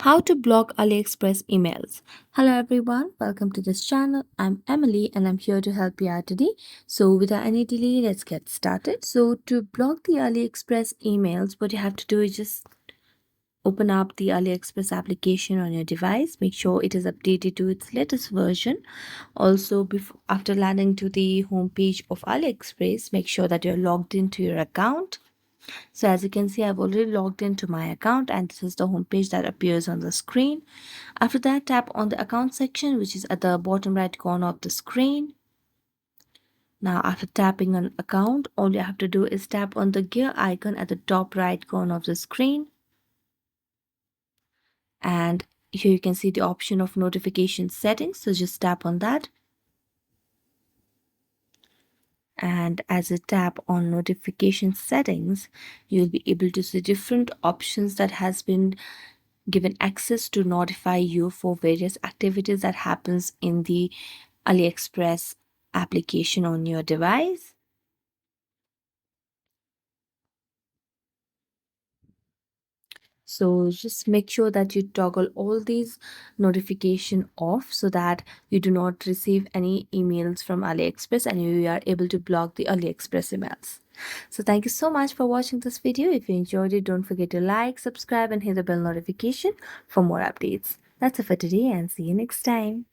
How to block AliExpress emails. Hello everyone, welcome to this channel. I'm Emily and I'm here to help you out today. So without any delay, let's get started. So to block the AliExpress emails, what you have to do is just open up the AliExpress application on your device. Make sure it is updated to its latest version. Also, after landing to the homepage of AliExpress, make sure that you're logged into your account. So as you can see, I've already logged into my account and this is the homepage that appears on the screen. After that, tap on the account section, which is at the bottom right corner of the screen. Now, after tapping on account, all you have to do is tap on the gear icon at the top right corner of the screen. And here you can see the option of notification settings. So just tap on that. And as you tap on notification settings, you'll be able to see different options that has been given access to notify you for various activities that happens in the AliExpress application on your device. So just make sure that you toggle all these notification off so that you do not receive any emails from AliExpress and you are able to block the AliExpress emails. So thank you so much for watching this video. If you enjoyed it, don't forget to like, subscribe and hit the bell notification for more updates. That's it for today and see you next time.